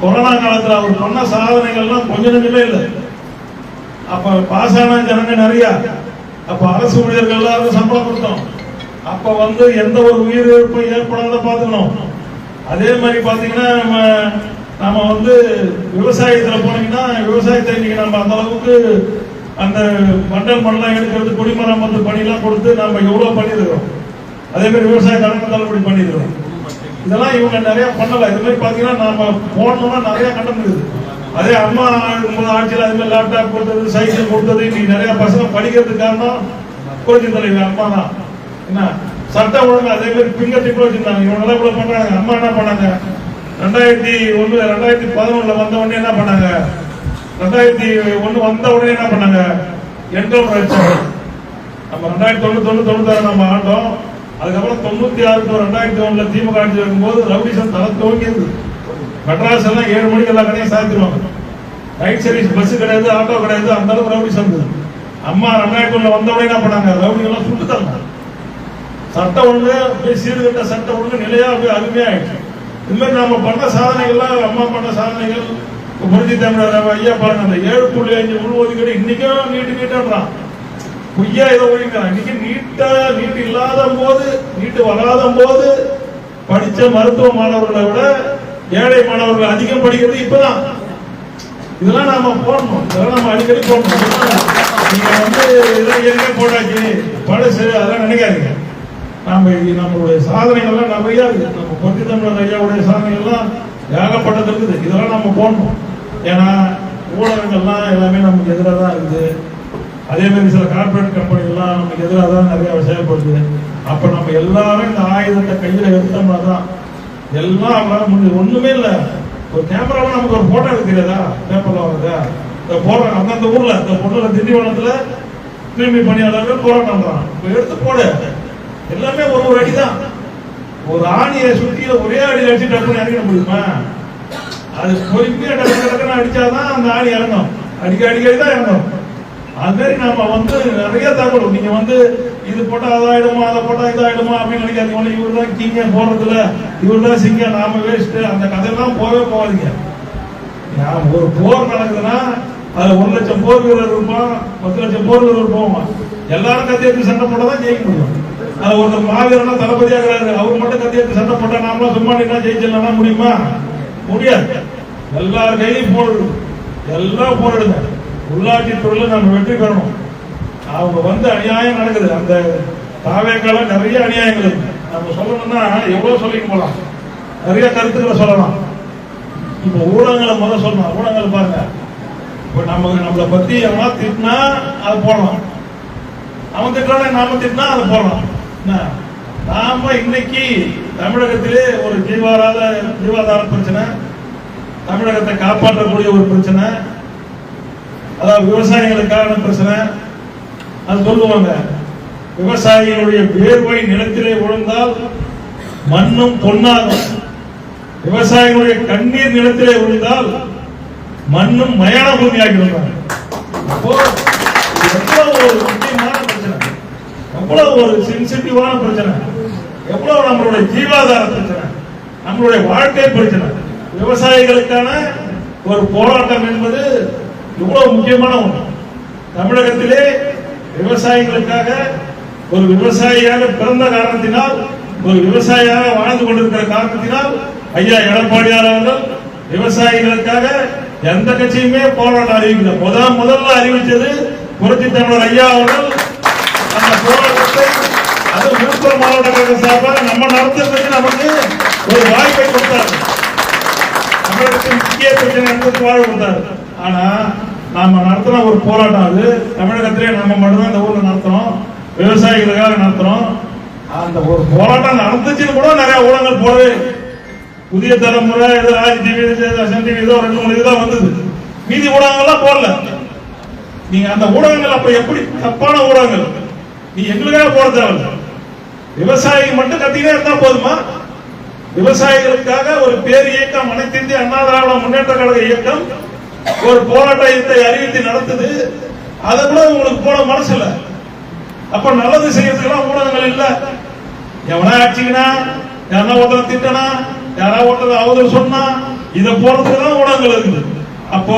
கொரோனா காலத்துல அவர் பண்ண சாதனைகள்லாம் கொஞ்சம் நெஞ்சமே இல்லை. அப்ப பாஸ் ஆன ஜனங்க நிறைய. அப்ப அரசு ஊழியர்கள் எல்லாருக்கும் சம்பளம் கொடுத்தோம். அப்ப வந்து எந்த ஒரு உயிரிழப்பும் ஏற்படாத பாத்துக்கணும். அதே மாதிரி பாத்தீங்கன்னா நம்ம வந்து விவசாயத்துல போனீங்கன்னா விவசாயத்தை இன்னைக்கு நம்ம அந்த அளவுக்கு அந்த மண்டல் மண்ணெல்லாம் எடுக்கிறது, கொடிமரம் வந்து பணியெல்லாம் கொடுத்து நம்ம எவ்வளவு பண்ணிருக்கிறோம். அதே மாதிரி விவசாய கடன் தள்ளுபடி பண்ணிருக்கிறோம். இதெல்லாம் இவங்க நிறைய பண்ணல. இது மாதிரி பாத்தீங்கன்னா நாம போனோம்னா நிறைய கடன் இருக்குது. அதே அம்மா ஆட்சியில் அது மாதிரி லேப்டாப் கொடுத்தது, சைக்கிள் கொடுத்தது, இன்னைக்கு நிறைய பசங்க படிக்கிறதுக்கு காரணம் புரட்சி தலைவி அம்மா தான். என்ன சட்டம் ஒழுங்கு அதே மாதிரி பிங்கர் டிப்ல வச்சிருந்தாங்க. இவங்க எல்லாம் கூட பண்றாங்க. அம்மா என்ன பண்ணாங்க, 2011 வந்த உடனே என்ன பண்ணாங்க, 2001 வந்த உடனே என்ன பண்ணாங்க, என்கவுண்டர் அடிச்சாங்க. நம்ம 2090 நம்ம ஆண்டோம். அதுக்கப்புறம் 96 2001 திமுக ஆட்சி இருக்கும்போது ரவுடிசம் தலை துவங்கியது. மெட்ராஸ் எல்லாம் 7 மணிக்கு எல்லா கடையும் சாத்திடுவாங்க. நைட் சர்வீஸ் பஸ் கிடையாது, ஆட்டோ கிடையாது, அந்த அளவுக்கு ரவுடிசம் இருந்தது. அம்மா 2001 வந்த உடனே என்ன பண்ணாங்க, ரவுடிகள்லாம் சுட்டு தரணும். சட்டம் ஒழுங்கு அப்படியே சீர்கட்ட சட்டம் ஒழுங்கு நிலையா அப்படியே அருமையாயிடுச்சு. இது மாதிரி நாம பண்ண சாதனைகள்லாம், அம்மா பண்ண சாதனைகள். புரட்சி தமிழர் ஐயா பாருங்க, அந்த 7.5 உள்ஒதுக்கீடு இன்னைக்கும் நீட்டுன்றான். பொய்யா ஏதோ ஒழிக்கிறான். இன்னைக்கு நீட்டு இல்லாத போது, நீட்டு வராத போது படிச்ச மருத்துவ மாணவர்களை விட ஏழை மாணவர்கள் அதிகம் படிக்கிறது இப்பதான். இதெல்லாம் நாம போடணும். இதெல்லாம் நம்ம அடிக்கடி போடணும். நீங்க வந்து இதெல்லாம் ஏற்கனவே போட்டாச்சு பழசு அதெல்லாம் நினைக்காதீங்க. நம்மளுடைய சாதனைகள்லாம் நிறைய இருக்கு. நம்ம புரட்சி தமிழர் ஐயாவுடைய சாதனைகள்லாம் ஏகப்பட்டது இருக்குது. இதெல்லாம் நம்ம போடணும். ஏன்னா ஊடகங்கள்லாம் எல்லாமே நமக்கு எதிராக தான் இருக்குது. அதே மாதிரி சில கார்பரேட் கம்பெனிகள்லாம் நமக்கு எதிராக தான் நிறைய செயல்படுது. அப்ப நம்ம எல்லாரும் இந்த ஆயுதத்தை கையில எடுத்தோம்னா தான் எல்லாம் அவங்களால முடிஞ்சது. ஒண்ணுமே இல்லை, ஒரு கேமராவை நமக்கு ஒரு போட்டோ எடுக்க தெரியாதா, பேப்பர்ல வருதா, இந்த போடுற அந்தந்த ஊர்ல இந்த பொண்ணுல திண்டிவனத்துல தூய்மை பணியாளர்கள் போராட்டம் பண்றான். எடுத்து போடு, எல்லாமே ஒரு அடிதான். ஒரு ஆணியை சுற்றியில ஒரே அடியில் அடிச்சு டக்குன்னு இறங்கிட முடியுமா? அது பொறுமையா டக்குன்னு அடிச்சாதான் அந்த ஆணி இறங்கும். அடிக்கடி தான் இறங்கும். அது மாதிரி நாம வந்து நிறைய தகவல், நீங்க வந்து இது போட்டா அதாயிடுமா, அதை போட்டா இதாயிடுமா அப்படின்னு நினைக்காதீங்க. இவர் தான் கிங்க போறதுல, இவர் தான் சிங்க, நாம வேஸ்ட், அந்த கதையெல்லாம் போகாதீங்க. ஒரு போர் நடக்குதுன்னா அதுல 1 லட்சம் போர் வீரர் இருப்பான், 10 லட்சம் போர் வீரர் போவான். எல்லாரும் கத்தி எடுத்து சண்டை போட்டதான் ஜெயிக்க முடியும். அது ஒரு மாவீரனா தளபதியாகிறாரு, அவர் மட்டும் கத்தி எடுத்து சண்டை போட்டா நாமளும் சும்மா நின்னா ஜெயிச்சிடலாம் முடியுமா? முடியாது. எல்லார் கையிலையும் போடுது, எல்லாம் போடுங்க. உள்ளாட்சி துறையில நம்ம வெற்றி பெறணும். அவங்க வந்து அநியாயம் நடக்குது. அந்த தாவேக்கால நிறைய அநியாயங்கள் இருக்கு. நம்ம சொல்லணும்னா எவ்வளவு சொல்லிட்டு போலாம், நிறைய கருத்துக்களை சொல்லலாம். இப்ப ஊடகங்களை முதல் சொல்லலாம். ஊடகங்களை பாருங்க, இப்ப நம்மளை பத்தி எவனா திட்டினா அதை போடலாம், அவன் திட்டான நாம திட்டினா அதை போடலாம். நாம இன்னைக்கு தமிழகத்திலே ஒரு ஜீவாதார பிரச்சனை, தமிழகத்தை காப்பாற்றக்கூடிய ஒரு பிரச்சனை, அதாவது விவசாயிகளுக்கான பிரச்சனை. அது சொல்லுவாங்க, விவசாயிகளுடைய வேர்வை நிலத்திலே விழுந்தால் மண்ணும் பொன்னாகும், விவசாயிகளுடைய கண்ணீர் நிலத்திலே விழுந்தால் மண்ணும் மயான பூமி ஆகிவிடுவாங்க. அப்போ எவ்வளவு ஒரு முக்கியமான பிரச்சனை, எவ்வளவு ஒரு சென்சிட்டிவான பிரச்சனை, எவ்வளவு நம்மளுடைய ஜீவாதார பிரச்சனை, நம்மளுடைய வாழ்க்கை பிரச்சனை. விவசாயிகளுக்கான ஒரு போராட்டம் என்பது இவ்வளவு முக்கியமான ஒன்று. தமிழகத்திலே விவசாயிகளுக்காக ஒரு விவசாயியாக பிறந்த காரணத்தினால், ஒரு விவசாயியாக வாழ்ந்து கொண்டிருக்கிற காரணத்தினால் ஐயா எடப்பாடியார் அவர்கள் விவசாயிகளுக்காக எந்த கட்சியுமே போராட்டம் அறிவிக்கல. முதல்ல அறிவிச்சது புரட்சி தமிழர் ஐயா அவர்கள். அந்த போராட்டத்தை அது விழுப்புரம் மாவட்ட கழக சார்பாக நம்ம நடத்துறதுக்கு நமக்கு ஒரு வாய்ப்பை கொடுத்தார். தமிழகத்தின் முக்கிய பிரச்சனை என்பதற்கு வாய்ப்பு கொடுத்தார். ஆனா நாம நடத்தின ஒரு போராட்டம், அது தமிழகத்திலே நம்ம மட்டும்தான் இந்த ஊர்ல நடத்துறோம், விவசாயிகளுக்காக நடத்துறோம். அந்த ஒரு போராட்டம் நடந்துச்சுன்னு கூட நிறைய ஊடகங்கள் போடுது. புதிய தலைமுறை ராஜ் டிவி, சன் டிவி, 2-3 இதுதான் வந்தது. மீதி ஊடகங்கள்லாம் போடல. நீங்க அந்த ஊடகங்கள் அப்ப எப்படி தப்பான ஊடகங்கள், நீ எங்களுக்காக போட தேவையில்லை. விவசாயி மட்டும் கத்தினே இருந்தா போதுமா? விவசாயிகளுக்காக ஒரு பேர் இயக்கம், அனைத்து இந்திய அண்ணா திராவிட முன்னேற்ற கழக இயக்கம் ஒரு போராட்டத்தை அறிவித்து நடத்துது. அதை கூட உங்களுக்கு போட மனசு இல்ல. அப்ப நல்லது செய்யறதுக்கெல்லாம் ஊடகங்கள் இல்ல. எவனா ஆச்சுங்கன்னா, யாரா ஒருத்தர் திட்டனா, யாரா ஒருத்தர் அவதூறு சொன்னா, இதை போறதுக்கு தான் ஊடகங்கள் இருக்குது. அப்போ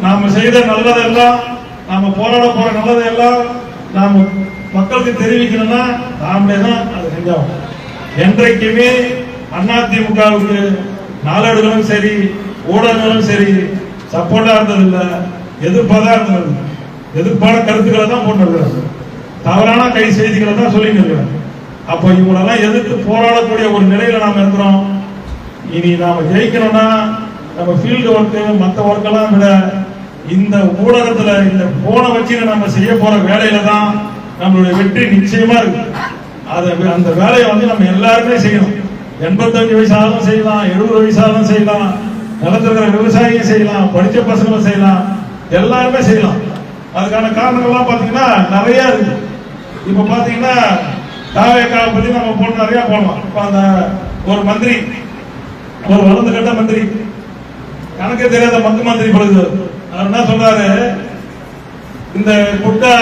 நாம செய்த நல்லதெல்லாம், நாம போராட போற நல்லதெல்லாம் நாம மக்களுக்கு தெரிவிக்கணும்னா நாமளே தான் அதை செஞ்சோம். என்றைக்குமே அதிமுகவுக்கு நாளேடுகளும் சரி, ஊடகங்களும் சரி சப்போர்ட்டா இருந்ததில்லை, எதிர்ப்பாதான் இருந்தது. எதிர்ப்பான கருத்துக்களை தான் போட்டு தவறான கை செய்திகளை தான் சொல்லிட்டு இருக்கிறாங்க. அப்போ இவங்களெல்லாம் எதிர்த்து போராடக்கூடிய ஒரு நிலையில நாம இருக்கிறோம். இனி நாம ஜெயிக்கணும்னா நம்ம ஃபீல்டு ஒர்க்கு மற்ற ஒர்க்கெல்லாம் விட இந்த ஊடகத்துல இந்த போனை வச்சு நம்ம செய்ய போற வேலையில தான் நம்மளுடைய வெற்றி நிச்சயமா இருக்கு. அந்த வேலையை வந்து நம்ம எல்லாருமே செய்யணும். 85 வயசாலும் செய்யலாம், 70 வயசாலும் செய்யலாம், நிலத்திருக்கிற விவசாயியும் செய்யலாம், படிச்ச பசங்களும் செய்யலாம், எல்லாருமே செய்யலாம். அதுக்கான காரணங்கள்லாம் பாத்தீங்கன்னா நிறைய இருக்கு. இப்ப பாத்தீங்கன்னா தாவேக்காவை பத்தி நம்ம போன நிறைய போடலாம். இப்ப அந்த ஒரு மந்திரி, ஒரு வளர்ந்து கட்ட மந்திரி, கணக்கே தெரியாத மக்கு மந்திரி பொழுது அவர் என்ன சொல்றாரு, இந்த குட்டா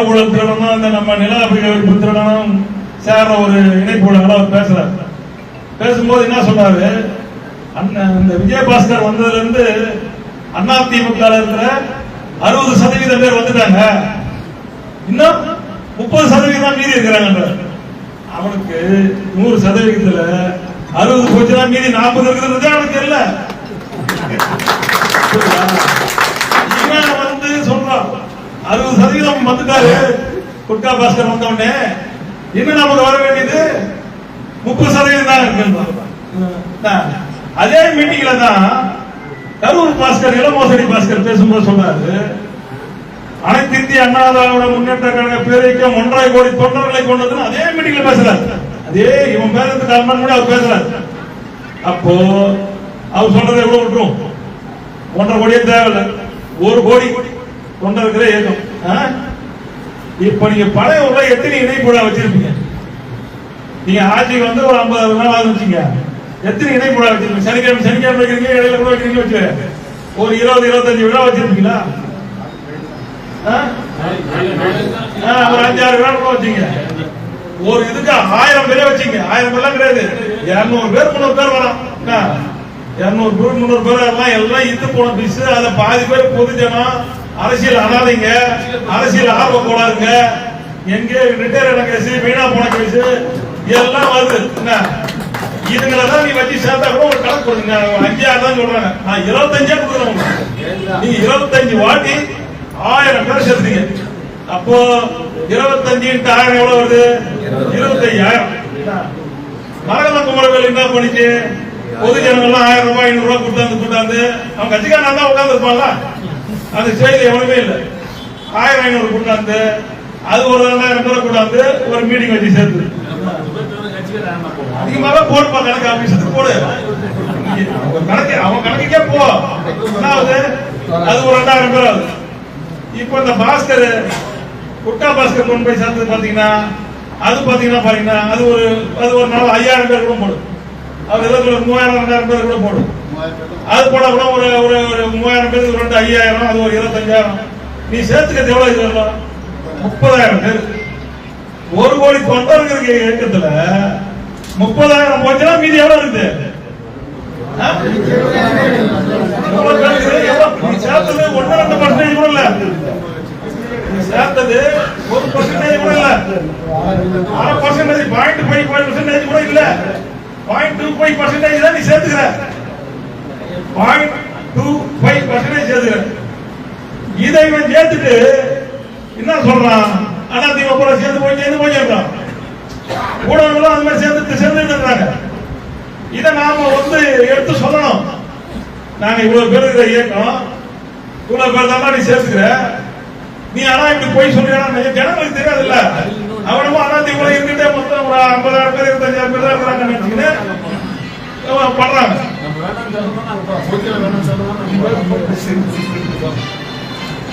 ஊழல் திருடணும், இந்த நம்ம நில அபிவிருத்தி திருடணும் சேர்ற ஒரு இணைப்பு அவர் பேசுறாரு. பேசும்போது என்ன சொல்றாரு, இந்த விஜயபாஸ்கர் வந்ததுல இருந்து அதிமுக இருக்கிற 60% பேர் வந்துட்டாங்க, இன்னும் 30% மீதி இருக்கிறாங்க. அவனுக்கு 100%த்துல 60 போச்சுன்னா மீதி 40 இருக்கிறது அவனுக்கு இல்ல. இவன் வந்து சொல்றான் 60% வந்துட்டாரு குட்கா பாஸ்கர் வந்தவனே, இன்னும் நமக்கு வர வேண்டியது 30% தான் இருக்கு. அதே மீட்டிங்ல தான் கரூர் பாஸ்கர், இளமோசடி பாஸ்கர் பேசும்போது சொல்றாரு, அனைத்து இந்திய அண்ணா திராவிட முன்னேற்ற கழக பேரைக்கும் 1.5 கோடி தொண்டர்களை கொண்டதுன்னு அதே மீட்டிங்ல பேசுறாரு. அதே இவன் பேருக்கு கல்மன் கூட அவர் பேசுறாரு. அப்போ அவர் சொல்றதை எவ்வளவு விட்டுரும், 1.5 கோடியே தேவையில்லை, 1 கோடி தொண்டர் இருக்கிற இயக்கம். இப்ப நீங்க பழைய உள்ள எத்தனை இணைப்புழா வச்சிருப்பீங்க? நீங்க ஆட்சிக்கு வந்து ஒரு 50 நாள் ஆகுது வச்சுங்க, எத்தனை இணைப்புழா வச்சிருப்பீங்க? சனிக்கிழமை வைக்கிறீங்க, இடையில கூட வைக்கிறீங்க வச்சு ஒரு 20-25 விழா வச்சிருப்பீங்களா? ஒரு 5-6 விழா கூட வச்சீங்க. ஒரு இதுக்கு 1000 பேரே வச்சீங்க. 1000 பேர்லாம் கிடையாது, 200 பேர் 300 பேர் வரும். 200 பேர் 300 பேர் எல்லாம் இத்து போன பீஸ். அதை பாதி பேர் பொதுஜனம், அரசியல் அனாதைங்க, அரசியல் ஆர்வ கோளாறுங்க, எங்க ரிட்டையர் ஆன கேஸ், வீணா போன கேஸ் எல்லாம் வருது. இதுங்களதான் நீ வச்சு சேர்த்தா கூட ஒரு கணக்கு கொடுங்க. 5-6 தான் சொல்றாங்க, நான் 25 கொடுக்குறேன். நீங்க 25 வாட்டி 1000 பேர் சேர்த்துறீங்க. அப்போ 25 × 1000 எவ்வளவு வருது? 25,000. மரகத குமரவேல் என்ன பண்ணிச்சு? பொது ஜனங்கள்லாம் 1000 ரூபாய் 500 ரூபாய் கூட்டாந்து அவன் கட்சிக்காரன் தான் உட்கார்ந்து இருப்பான்ல, அந்த செய்தி எவனுமே இல்லை. 1000-500 கூட்டாந்து அது ஒரு 2000 பேரை கூட்டாந்து ஒரு மீட்டிங் வச்சு சேர்த்து அதிகமாக போடுப்பா கணக்கு ஆபீஸுக்கு போடு. கணக்கு அவன் கணக்குக்கே போ, என்ன ஆகுது? அது ஒரு 2000 பேர் ஆகுது. இப்ப இந்த பாஸ்கர், குட்டா பாஸ்கர் கொண்டு போய் சேர்த்து பாத்தீங்கன்னா அது பாத்தீங்கன்னா அது ஒரு நாள் 5000 பேர் கூட போடும். அது 3000-2000 பேர் கூட போடும். அது போட கூட ஒரு 3000 பேருக்கு 5000, அது ஒரு 25,000. நீ சேர்த்துக்கிறது எவ்வளவு? இது வரலாம் 30,000 பேர். 1 கோடி தொண்டர்கள் இயக்கத்துல 30,000 போச்சுன்னா மீதி எவ்வளவு இருக்குது? சேர்த்தது 1-2% கூட இல்ல, சேர்த்தது 1% கூட இல்ல, 0.5% கூட இல்ல, 0.25% தான் நீ சேர்த்துக்கிற. 0.25% சேர்த்துக்கிற. இதை இவன் சேர்த்துட்டு என்ன சொல்றான்? அதிமுக சேர்ந்து போய் ஊடகங்களும் அந்த மாதிரி சேர்ந்துட்டு இருக்காங்க. இதை நாம வந்து எடுத்து சொல்லணும். நாங்க இவ்வளவு பேர் இருக்கிற இயக்கம், இவ்வளவு பேர் தான் நீ சேர்த்துக்கிற, நீ ஆனா இப்படி போய் சொல்றீங்க, ஜனங்களுக்கு தெரியாது இல்ல. அவனும் அதிமுக இருந்துட்டே மொத்தம் ஒரு 50,000 பேர் 25,000 பேர் தான் இருக்கிறாங்க நினைச்சுக்கின்னு பண்றாங்க.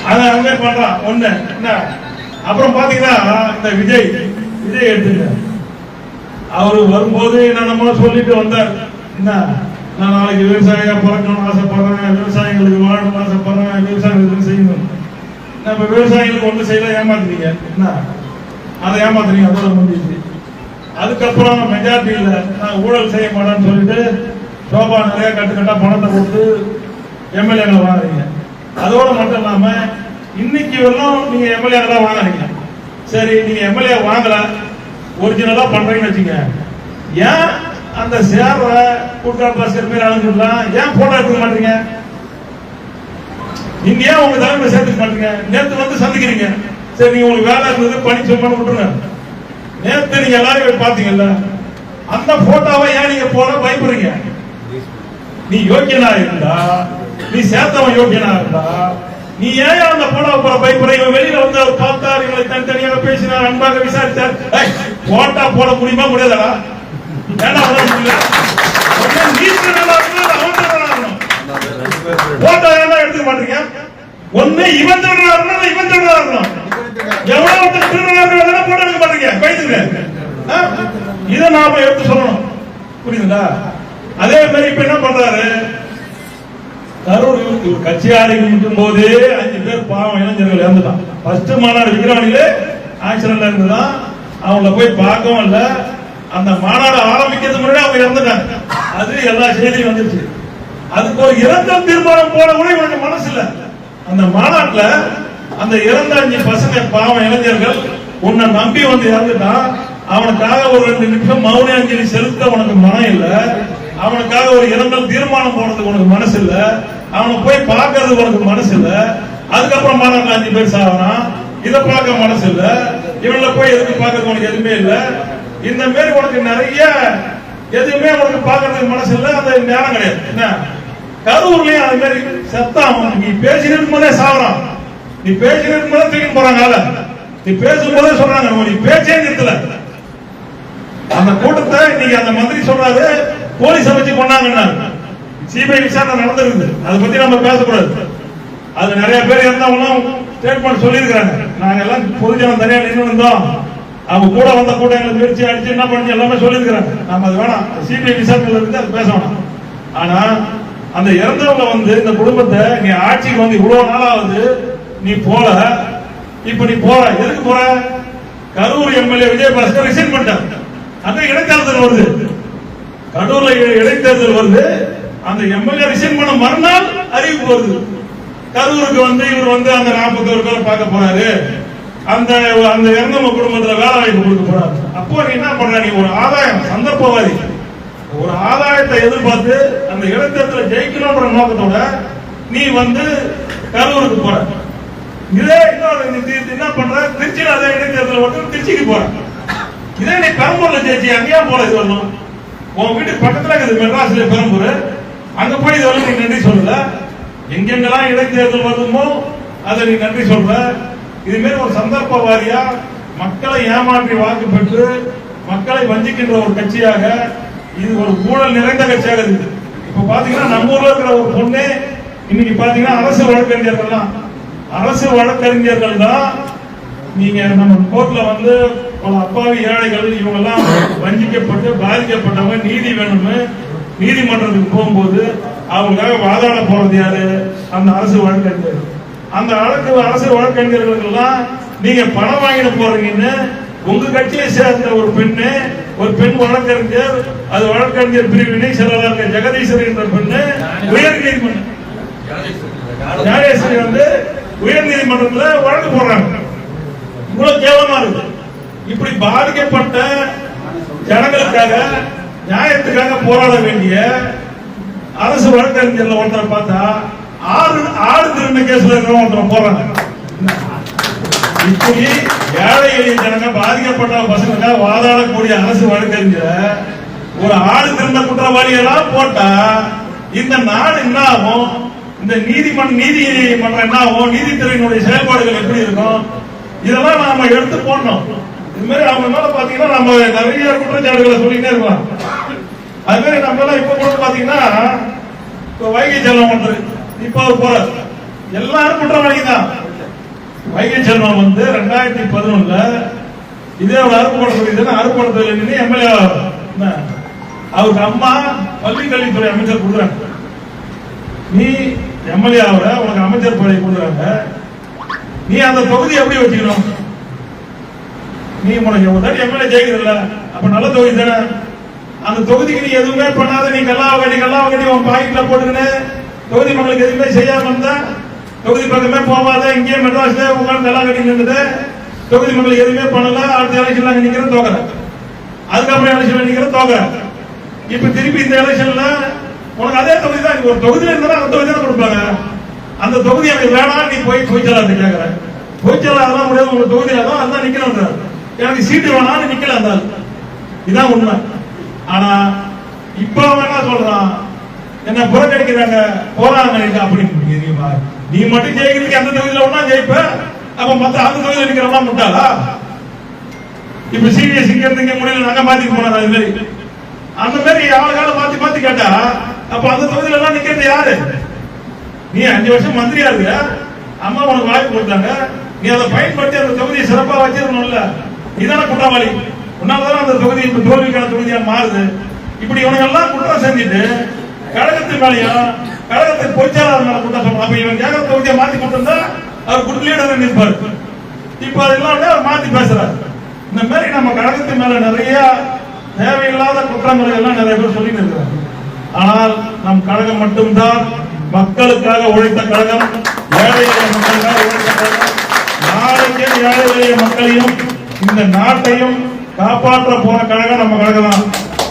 அங்க பண்றான் ஒண்ணு. என்ன அப்புறம் பாத்தீங்கன்னா இந்த விஜய் எடுத்துக்க, அவரு வரும்போது என்னென்னமோ சொல்லிட்டு வந்தார். என்ன, நான் நாளைக்கு விவசாயியா பிறக்கணும்னு ஆசைப்படுறேன், விவசாயிகளுக்கு வாழணும்னு ஆசைப்படுறேன், விவசாயிகளுக்கு செய்யணும். நம்ம விவசாயிகளுக்கு ஒன்று செய்யல, ஏமாத்துறீங்க. என்ன, அதை ஏமாத்துறீங்க, அதோட முடிஞ்சிச்சு. அதுக்கப்புறம் மெஜாரிட்டி இல்லை, நான் ஊழல் செய்ய மாட்டேன்னு சொல்லிட்டு சோபா நிறைய கட்டுக்கட்டா பணத்தை கொடுத்து எம்எல்ஏங்களை வாங்குறீங்க. அதோட மட்டும் இல்லாம இன்னைக்கு வரலாம் நீங்க எம்எல்ஏ வாங்குறீங்க. சரி, நீங்க எம்எல்ஏ வாங்கல, ஒரிஜினலா பண்றீங்கன்னு வச்சுங்க, ஏன் அந்த சேர்ற கூட்டாளர் பேர் அழைஞ்சிடலாம், ஏன் போட்டோ எடுக்க மாட்டீங்க? நீங்க ஏன் உங்க தலைமை சேர்த்துக்க மாட்டீங்க? நேற்று வந்து சந்திக்கிறீங்க, சரி நீங்க உங்களுக்கு வேலை இருந்தது பணி சொன்னு விட்டுருங்க. நேற்று நீங்க எல்லாரும் பாத்தீங்கல்ல, அந்த போட்டோவை ஏன் நீங்க போட பயப்படுறீங்க? நீ யோக்கியனா இருந்தா, நீ சேர்த்தவன் யோக்கியனா இருந்தா, நீ ஏன் அந்த போட்டோவை போட பயப்படுற? இவன் வெளியில வந்து அவர் பார்த்தார், இவங்களை தனித்தனியாக பேசினார், அன்பாக விசாரித்தார். போட்டா போட முடியுமா முடியாதா? ஏன்னா போட்டோ ஏன்னா எடுத்துக்க மாட்டீங்க? ஒண்ணு இவன் திருடனா இருக்கணும், இவன் திருடனா இருக்கணும். எவ்வளவு ஒருத்தர் திருடனா இருக்கிறதா போட்டோ எடுக்க மாட்டீங்க, கைதுங்க. இதை நாம எடுத்து சொல்லணும், புரியுதுங்களா? அதே மாதிரி இப்ப என்ன பண்றாரு, கரூர் கட்சி ஆரம்பிக்கும் போதே 5 பேர் பாவம் இளைஞர்கள் இறந்துட்டான். ஃபர்ஸ்ட் மாநாடு விக்கிரவாணியிலே ஆக்சிடென்ட்ல இருந்துதான், அவங்கள போய் பார்க்கவும் இல்ல. அந்த மாநாடு ஆரம்பிக்கிறது முன்னாடி அவங்க இறந்துட்டாங்க. அது எல்லா செய்தியும் வந்துருச்சு. அதுக்கு ஒரு இரங்கல் தீர்மானம் போட கூட இவனுக்கு மனசு இல்ல. அந்த மாநாட்டுல அந்த இறந்த 5 பசங்க பாவம் இளைஞர்கள் உன்னை நம்பி வந்து இறந்துட்டான், அவனுக்காக ஒரு 2 நிமிஷம் மௌன அஞ்சலி செலுத்த உனக்கு மனம் இல்ல, அவனுக்காக ஒரு இரங்கல் தீர்மானம் போடுறதுக்கு உனக்கு மனசு இல்ல, அவனை போய் பார்க்கறதுக்கு உனக்கு மனசு இல்ல. அதுக்கப்புறம் மாநாட்டில் 5 பேர் சாவறான், இதை பார்க்க மனசு இல்ல. இவங்கள போய் எதுக்கு பார்க்கறது உனக்கு எதுவுமே இல்ல. இந்த மாதிரி உனக்கு நிறைய எதுவுமே உனக்கு பார்க்கறதுக்கு மனசு இல்ல, அந்த ஞானம் கிடையாது. என்ன, கரூர்லயும் அது மாதிரி செத்தான். நீ பேசிட்டு இருக்கும்போதே சாவறான், நீ பேசிட்டு இருக்கும்போதே தூக்கி போறாங்க. நீ பேசும்போதே சொல்றாங்க நீ பேச்சே நிறுத்தல. அந்த கூட்டத்தை இன்னைக்கு அந்த மந்திரி சொல்றாரு போலீஸ் அமைச்சு கொண்டாங்க. சிபிஐ விசாரணை நடந்திருக்கு, அதை பத்தி நம்ம பேசக்கூடாது. அது நிறைய பேர் இருந்தவங்களும் ஸ்டேட்மெண்ட் சொல்லியிருக்காங்க. நாங்க எல்லாம் பொதுஜனம் தனியா நின்று இருந்தோம், அவங்க கூட வந்த கூட்டங்களை முயற்சி அடிச்சு என்ன பண்ணி எல்லாமே சொல்லியிருக்கிறாங்க. நம்ம அது வேணாம், சிபிஐ விசாரணையில இருந்து அது பேச வேணாம். ஆனா அந்த இறந்தவங்க வந்து இந்த குடும்பத்தை நீ ஆட்சிக்கு வந்து இவ்வளவு நாளாவது நீ போல, இப்ப நீ போற எதுக்கு போற? கரூர் எம்எல்ஏ விஜயபாஸ்கர் ரிசைன் பண்ணிட்டார். அங்க இடைத்தேர்தல் வருது, கடூர்ல இடைத்தேர்தல் வருது. அந்த எம்எல்ஏ ரிசைன் பண்ண மறுநாள் அறிவிப்பு வருது, கரூருக்கு வந்து இவர் வந்து அந்த 41 பேரை பார்க்க போறாரு, அந்த அந்த இறந்தவங்க குடும்பத்துல வேலை வாய்ப்பு கொடுக்க போறாரு. அப்போ நீ என்ன பண்ற? நீ ஒரு ஆதாயம், சந்தர்ப்பவாதி, ஒரு ஆதாயத்தை எதிர்பார்த்து அந்த இடைத்தேர்தலை ஜெயிக்கணும்ன்ற நோக்கத்தோட நீ வந்து கரூருக்கு போற. இதே என்ன பண்ற? திருச்சியில் அதே இடைத்தேர்தல் வந்து திருச்சிக்கு போற. இதே நீ பெரம்பூர்ல ஜெயிச்சு அங்கேயா போல இது வரணும்? உன் வீட்டுக்கு பக்கத்துல இருக்குது மெட்ராஸ்ல பெரம்பூர், அங்க போய் இது வரணும் நீ நன்றி சொல்லல. எங்கெங்கெல்லாம் இடைத்தேர்தல் வருமோ அதை நீ நன்றி சொல்ற. இது மாதிரி ஒரு சந்தர்ப்பவாதியா மக்களை ஏமாற்றி வாக்கு பெற்று மக்களை வஞ்சிக்கின்ற ஒரு கட்சியாக, இது ஒரு ஊழல் நிறைந்த கட்சியாக இருக்குது. இப்ப பாத்தீங்கன்னா நம்ம ஊர்ல இருக்கிற ஒரு பொண்ணு இன்னைக்கு பாத்தீங்கன்னா அரசு வழக்கறிஞர்கள் தான் நீங்க நம்ம கோர்ட்ல வந்து பல அப்பாவி ஏழைகள் இவங்க எல்லாம் வஞ்சிக்கப்பட்டு பாதிக்கப்பட்டவங்க நீதி வேணும்னு நீதிமன்றத்துக்கு போகும்போது அவங்களுக்காக வாதாட போறது யாரு? அந்த அரசு வழக்கறிஞர். அந்த அரசு வழக்கறிஞர்களுக்கு எல்லாம் நீங்க பணம் வாங்கிட்டு போறீங்கன்னு உங்க கட்சியை சேர்ந்த ஒரு பெண் வழக்கறிஞர், அது வழக்கறிஞர் பிரிவு இணை செயலாளர் ஜெகதீஸ்வரி என்ற பெண்ணு உயர் நீதிமன்றம் ஞானேஸ்வரி வந்து உயர் நீதிமன்றத்தில் வழக்கு போடுறாங்க. இவ்வளவு கேவலமா இருக்கு. இப்படி பாதிக்கப்பட்ட ஜனங்களுக்காக நியாயத்துக்காக போராட வேண்டிய அரசு வழக்கறிஞர்ல ஒருத்தரை பார்த்தா ஆடு திரும்ப கேஸ்ல இருக்கிற ஒருத்தர் போறாங்க. இப்படி ஏழை எளிய ஜனங்க பாதிக்கப்பட்ட பசங்களுக்காக வாதாடக்கூடிய அரசு வழக்கறிஞர் ஒரு ஆடு திரும்ப குற்றவாளியெல்லாம் போட்டா இந்த நாடு என்ன ஆகும்? இந்த நீதிமன்றம் என்ன ஆகும்? நீதித்துறையினுடைய செயல்பாடுகள் எப்படி இருக்கும்? இதெல்லாம் நாம எடுத்து போடணும். இது மாதிரி அவங்க மேல பாத்தீங்கன்னா நம்ம நிறைய குற்றச்சாட்டுகளை சொல்லிட்டே இருக்கலாம். அது மாதிரி நம்ம எல்லாம் இப்ப கூட பாத்தீங்கன்னா வைகை செல்வம் ஒருத்தர் இப்ப அவர் போறாரு, எல்லாரும் குற்றவாளி தான். வைகை செல்வம் வந்து 2011 இதே ஒரு அறுப்பு பண்ண சொல்லி அறுப்பு பண்ண தொழில் எம்எல்ஏ அவருக்கு அம்மா பள்ளி கல்வித்துறை அமைச்சர் கொடுக்குறாங்க. நீ எம்எல்ஏ ஆகிற உனக்கு அமைச்சர் பதவி கொடுக்குறாங்க. நீ அந்த தொகுதி எப்படி வச்சுக்கணும்? நீ உனக்கு ஒரு தாட்டி எம்எல்ஏ ஜெயிக்கிறல்ல, அப்ப நல்ல தொகுதி தானே. அந்த தொகுதிக்கு நீ எதுவுமே பண்ணாத, நீ கல்லாவை கட்டி உன் பாக்கெட்ல போட்டுக்கின்னு தொகுதி மக்களுக்கு எதுவுமே செய்யாம இருந்தா, தொகுதி பக்கமே போகாத இங்கேயே மெட்ராஸ்ல உட்காந்து கல்லா கட்டி நின்றுட்டு தொகுதி மக்களுக்கு எதுவுமே பண்ணல. அடுத்த எலெக்ஷன்ல நிக்கிற தோக்குற, அதுக்கப்புறம் எலெக்ஷன்ல நிக்கிற தோக்குற. இப்ப திருப்பி இந்த எலெக்ஷன்ல உனக்கு அதே தொகுதி தான், ஒரு தொகுதியில இருந்தா அந்த தொகுதி தான் கொடுப்பாங்க. அந்த தொகுதி எனக்கு வேணாம், நீ போய் பொய்ச்சலாத்து கேட்கற. பொய்ச்சலா அதெல்லாம் முடியாது, உங்க தொகுதியில தான் அதுதான் நிக்கணும். எனக்கு சீட்டு வேணாம்னு நிக்கல அந்த இதான் உண்மை. ஆனா இப்ப என்ன சொல்றான், என்ன புறக்கணிக்கிறாங்க போறாங்க அப்படின்னு. நீ மட்டும் ஜெயிக்கிறதுக்கு அந்த தொகுதியில ஒன்னா ஜெயிப்ப, அப்ப மத்த அந்த தொகுதியில் நிக்கிறவா முட்டாளா? இப்ப சிபிஎஸ் இங்க முடியல, நாங்க மாத்தி போனாரா? அது மாதிரி அந்த மாதிரி ஆளுகால மாத்தி மாத்தி கேட்டா, அப்ப அந்த தொகுதியில எல்லாம் நிக்கிறது யாரு? நீ 5 வருஷம் மந்திரியா இருக்க, அம்மா உனக்கு வாய்ப்பு கொடுத்தாங்க, நீ அதை பயன்படுத்தி அந்த தொகுதியை சிறப்பா வச்சிருக்கணும்ல. நீதான குற்றவாளி, உன்னாலதான் அந்த தொகுதி இப்ப தோல்விக்கான தொகுதியா மாறுது. இப்படி இவனுங்க எல்லாம் குற்றம் செஞ்சுட்டு கழகத்து மேலையும் கழகத்தின் பொய்ச்சாளர் மேல குற்றம் சொல்றான். அப்ப இவன் கேட்கற தொகுதியை மாத்தி கொடுத்திருந்தா அவர் குட் லீடர் நிற்பாரு. இப்ப அதெல்லாம் அவர் மாத்தி பேசுறாரு. இந்த மாதிரி நம்ம கழகத்து மேல நிறைய தேவையில்லாத குற்றங்களை எல்லாம் நிறைய பேர் சொல்லிட்டு இருக்கிறாங்க. ஆனால் நம் கழகம் மட்டும்தான் மக்களுக்காக உழைத்த கழகம், ஏழை எளிய மக்களுக்காக உழைத்த கழகம். நாளைக்கே ஏழை எளிய மக்களையும் இந்த நாட்டையும் காப்பாற்ற போற கழகம் நம்ம கழகம் தான்.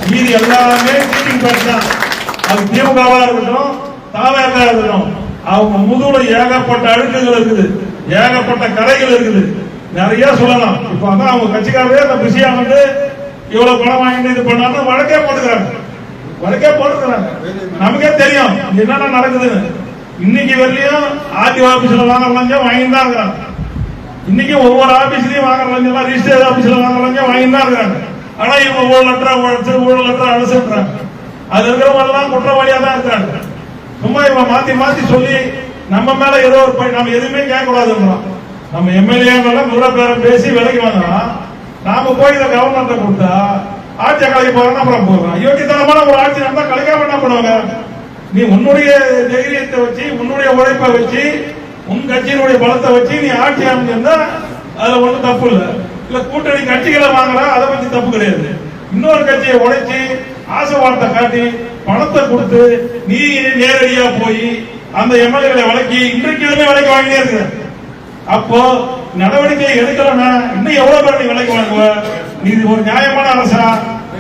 மீதி எல்லாமே சீட்டிங் பேட்ச் தான். அது திமுகவா இருக்கட்டும், தாவேகா இருக்கட்டும், அவங்க முதுகுல ஏகப்பட்ட அழுக்குகள் இருக்குது, ஏகப்பட்ட கரைகள் இருக்குது, நிறைய சொல்லலாம். இப்ப அதான் அவங்க கட்சிக்காரவே அந்த பிஸியா வந்து இவ்வளவு பணம் வாங்கிட்டு இது பண்ணாலும் வழக்கே போட்டுக்கிறாங்க. நமக்கே தெரியும் என்னென்ன நடக்குதுன்னு. இன்னைக்கு வரலையும் ஆர்டிஓ ஆபீஸ்ல வாங்குற லஞ்சம் வாங்கிட்டு தான் இருக்கிறாங்க. இன்னைக்கு ஒவ்வொரு ஆபீஸ்லயும் வாங்குற லஞ்சம், ரிஜிஸ்டர் ஆபீஸ்ல வாங்குற லஞ்சம் வாங்கிட்டு தான் இருக்கிறாங்க. ஆனா இவங்க ஊழல் லெட்டர் அழைச்சிருக்காங்க. அது இருக்கிறவங்க எல்லாம் குற்றவாளியா தான் இருக்கிறாங்க. சும்மா இவங்க மாத்தி மாத்தி சொல்லி நம்ம மேல ஏதோ ஒரு நம்ம எதுவுமே கேட்க கூடாதுன்றான். நம்ம எம்எல்ஏ முதல பேரம் பேசி விலைக்கு வாங்கலாம். நாம போய் இதை கவர்மெண்ட் கொடுத்தா ஆட்சியை கலைக்க போறோம்னா அப்புறம் போடுறோம். யோகித்தனமான ஒரு ஆட்சி நடந்தா கலைக்காம என்ன பண்ணுவாங்க? நீ உன்னுடைய தைரியத்தை வச்சு, உன்னுடைய உழைப்பை வச்சு, உன் கட்சியினுடைய பலத்தை வச்சு நீ ஆட்சி அமைஞ்சிருந்தா அதுல ஒன்றும் தப்பு இல்லை. இல்ல கூட்டணி கட்சிகளை வாங்குறா, அதை பத்தி தப்பு கிடையாது. இன்னொரு கட்சியை உடைச்சு ஆசை வார்த்தை காட்டி பணத்தை கொடுத்து நீ நேரடியா போய் அந்த எம்எல்ஏ விலைக்கு இன்றைக்கு விலைக்கு வாங்கினே இருக்கிற. அப்போ நடவடிக்கை எடுக்கலன்னா இன்னும் எவ்வளவு பேர் நீ விலைக்கு வாங்குவ? நீ ஒரு நியாயமான அரசா?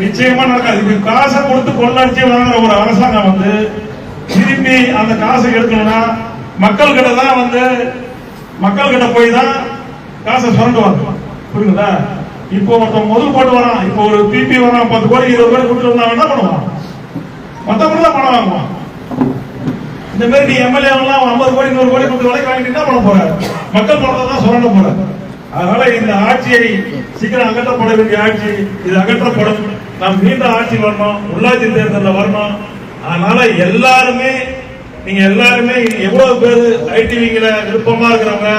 நிச்சயமா நடக்காது. இது காசை கொடுத்து கொள்ளடிச்சு வாங்குற ஒரு அரசாங்கம் வந்து திரும்பி அந்த காசை எடுக்கணும்னா மக்கள் கிட்ட தான் வந்து மக்கள் கிட்ட போய் தான் காசை சுரண்டுவாங்க. புரியுதுங்களா? இப்போ ஒருத்தன் முதல் போட்டு வரான், இப்போ ஒரு பிபி வரான், 10 கோடி 20 கோடி கொடுத்து வந்தா என்ன பண்ணுவான்? மொத்தம் தான் பணம் வாங்குவான். இந்த மாதிரி நீ எம்எல்ஏ எல்லாம் 50 கோடி 100 கோடி கொடுத்து விலைக்கு வாங்கிட்டு என்ன பண்ண போற? மக்கள் பணத்தை தான் சுரண்ட போற. அதனால இந்த ஆட்சியை சீக்கிரம் அகற்றப்பட வேண்டிய ஆட்சி இது அகற்றப்படும். நாம் மீண்டும் ஆட்சி வரணும், உள்ளாட்சி தேர்தலில் வரணும். அதனால எல்லாருமே நீங்க எல்லாருமே எவ்வளவு பேர் ஐடிவிங்கில விருப்பமா இருக்கிறவங்க